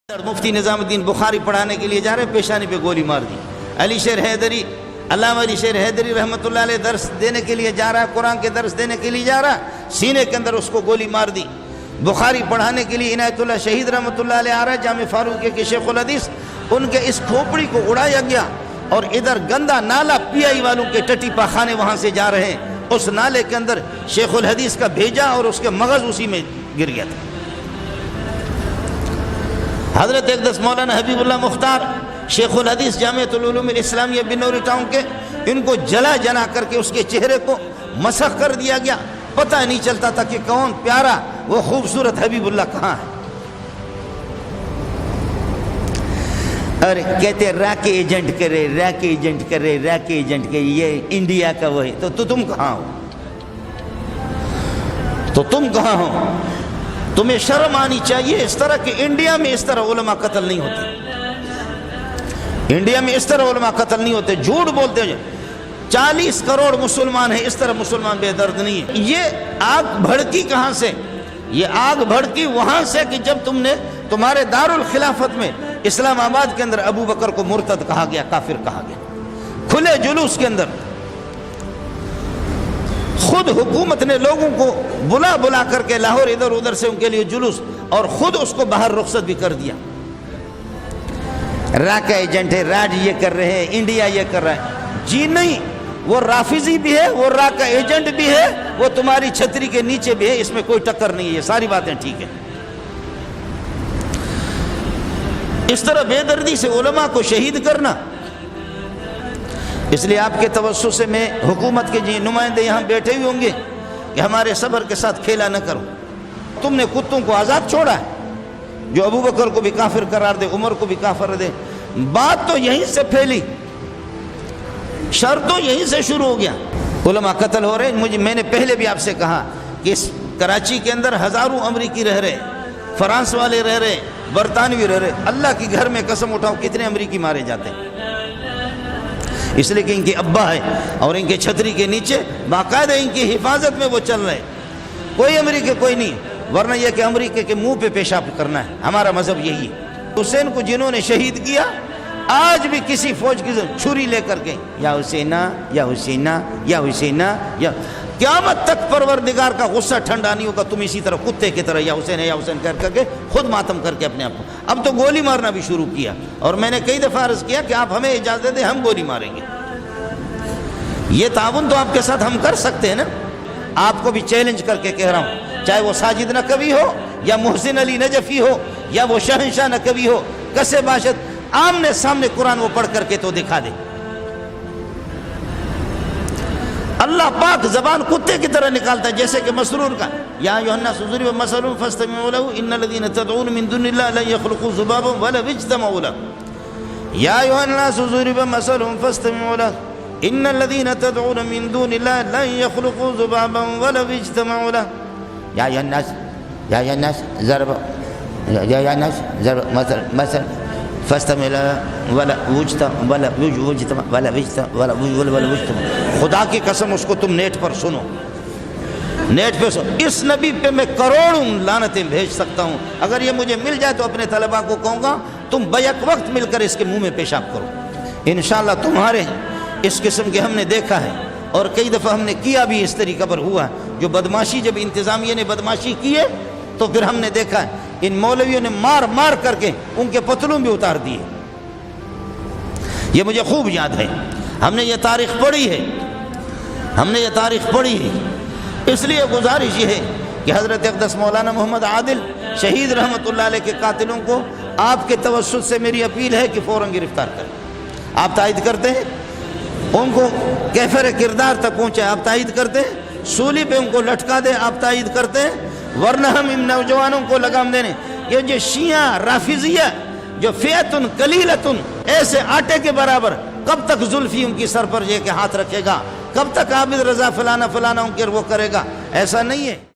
مفتی نظام الدین بخاری پڑھانے کے لیے جا رہے، پیشانی پہ گولی مار دی۔ علی شیر حیدری، علامہ علی شیر حیدری رحمۃ اللہ علیہ درس دینے کے لیے جا رہا ہے، قرآن کے درس دینے کے لیے جا رہا، سینے کے اندر اس کو گولی مار دی۔ بخاری پڑھانے کے لیے عنایت اللہ شہید رحمۃ اللہ علیہ آ رہا ہے، جامع فاروقیہ کے شیخ الحدیث، ان کے اس کھوپڑی کو اڑایا گیا، اور ادھر گندا نالا پی آئی والوں کے ٹٹی پاخانے وہاں سے جا رہے ہیں، اس نالے کے اندر شیخ الحدیث کا بھیجا اور اس کے مغز اسی میں گر گیا تھا۔ حضرت اقدس مولانا حبیب اللہ مختار شیخ الحدیث جامعۃ العلوم الاسلامیہ بنوری ٹاؤن کے، ان کو جلا کر کے اس کے چہرے کو مسخ کر دیا گیا، پتہ نہیں چلتا تھا کہ کون پیارا وہ خوبصورت حبیب اللہ کہاں ہے۔ اور کہتے راکے ایجنٹ کرے، راکے ایجنٹ کرے، راکے ایجنٹ کرے، یہ انڈیا کا وہ ہے، تو تم کہاں ہو؟ تو تم کہاں ہو؟ تمہیں شرم آنی چاہیے اس طرح کہ انڈیا میں اس طرح علماء قتل نہیں ہوتے، انڈیا میں اس طرح علماء قتل نہیں ہوتے، جھوٹ بولتے ہیں۔ 40 کروڑ مسلمان ہیں، اس طرح مسلمان بے درد نہیں ہے۔ یہ آگ بھڑکی کہاں سے؟ یہ آگ بھڑکی وہاں سے کہ جب تم نے تمہارے دارالخلافت میں اسلام آباد کے اندر ابو بکر کو مرتد کہا گیا، کافر کہا گیا، کھلے جلوس کے اندر خود حکومت نے لوگوں کو بلا کر کے لاہور ادھر ادھر سے ان کے لیے جلوس، اور خود اس کو باہر رخصت بھی کر دیا۔ را کا ایجنٹ ہے، راج یہ کر رہے ہیں، انڈیا یہ کر رہا ہے، جی نہیں، وہ رافضی بھی ہے، وہ را کا ایجنٹ بھی ہے، وہ تمہاری چھتری کے نیچے بھی ہے، اس میں کوئی ٹکر نہیں ہے، یہ ساری باتیں ٹھیک ہیں۔ اس طرح بے دردی سے علماء کو شہید کرنا، اس لیے آپ کے توسط سے میں حکومت کے جی نمائندے یہاں بیٹھے ہوئے ہوں گے کہ ہمارے صبر کے ساتھ کھیلا نہ کرو۔ تم نے کتوں کو آزاد چھوڑا ہے، جو ابو بکر کو بھی کافر قرار دے، عمر کو بھی کافر دے۔ بات تو یہیں سے پھیلی، شر تو یہیں سے شروع ہو گیا۔ علماء قتل ہو رہے ہیں۔ میں نے پہلے بھی آپ سے کہا کہ اس کراچی کے اندر ہزاروں امریکی رہ رہے، فرانس والے رہ رہے، برطانوی رہ رہے، اللہ کی گھر میں قسم اٹھاؤ کتنے امریکی مارے جاتے ہیں، اس لیے کہ ان کے ابا ہے اور ان کے چھتری کے نیچے باقاعدہ ان کی حفاظت میں وہ چل رہے ہیں۔ کوئی امریکہ کوئی نہیں، ورنہ یہ کہ امریکہ کے منہ پہ پیشاب کرنا ہے، ہمارا مذہب یہی ہے۔ حسین کو جنہوں نے شہید کیا، آج بھی کسی فوج کی چھری لے کر کے یا حسینہ یا حسینہ یا حسینہ، یا قیامت تک پروردگار کا غصہ ٹھنڈا نہیں ہوگا۔ تم اسی طرح کتے کی طرح یا حسین کر کے خود ماتم کر کے اپنے آپ کو، اب تو گولی مارنا بھی شروع کیا، اور میں نے کئی دفعہ عرض کیا کہ آپ ہمیں اجازت دیں، ہم گولی ماریں گے۔ یہ تعاون تو آپ کے ساتھ ہم کر سکتے ہیں نا۔ آپ کو بھی چیلنج کر کے کہہ رہا ہوں، چاہے وہ ساجد نقوی ہو یا محسن علی نجفی ہو یا وہ شہنشاہ نقوی ہو، کسے باشد آمنے سامنے قرآن وہ پڑھ کر کے تو دکھا دے۔ اللہ پاک زبان کتے کی طرح نکالتا ہے، جیسے کہ مسرور کا یا ایھا الناس ضرب مثل فاستمعوا له ان الذين تدعون من دون الله لن يخلقوا ذبابا ولو اجتمعوا له یا ایھا الناس ضرب مثل فاستمعوا له ان الذين تدعون من دون الله لن يخلقوا ذبابا ولو اجتمعوا له یا ایھا الناس ضرب مثل فاستمعوا له ولا وجتمع۔ خدا کی قسم اس کو تم نیٹ پر سنو، نیٹ پہ سنو۔ اس نبی پہ میں کروڑوں لعنتیں بھیج سکتا ہوں، اگر یہ مجھے مل جائے تو اپنے طلباء کو کہوں گا تم بیک وقت مل کر اس کے منہ میں پیشاب کرو۔ انشاءاللہ تمہارے اس قسم کے ہم نے دیکھا ہے، اور کئی دفعہ ہم نے کیا بھی، اس طریقہ پر ہوا جو بدماشی، جب انتظامیہ نے بدماشی کیے تو پھر ہم نے دیکھا ہے ان مولویوں نے مار کر کے ان کے پتلوں بھی اتار دیے۔ یہ مجھے خوب یاد ہے، ہم نے یہ تاریخ پڑھی ہے، ہم نے یہ تاریخ پڑھی ہے۔ اس لیے گزارش یہ ہے کہ حضرت اقدس مولانا محمد عادل شہید رحمۃ اللہ علیہ کے قاتلوں کو آپ کے توسط سے میری اپیل ہے کہ فوراً گرفتار کریں۔ آپ تائید کرتے ہیں؟ ان کو کیفر کردار تک پہنچے، آپ تائید کرتے ہیں؟ سولی پہ ان کو لٹکا دیں، آپ تائید کرتے ہیں؟ ورنہ ہم ان نوجوانوں کو لگام دینے، یہ جو شیعہ رافضیہ جو فئتن قلیلتن، ایسے آٹے کے برابر، کب تک زلفی ان کی سر پر یہ کہ ہاتھ رکھے گا؟ کب تک عابد رضا فلانا ان کے وہ کرے گا؟ ایسا نہیں ہے۔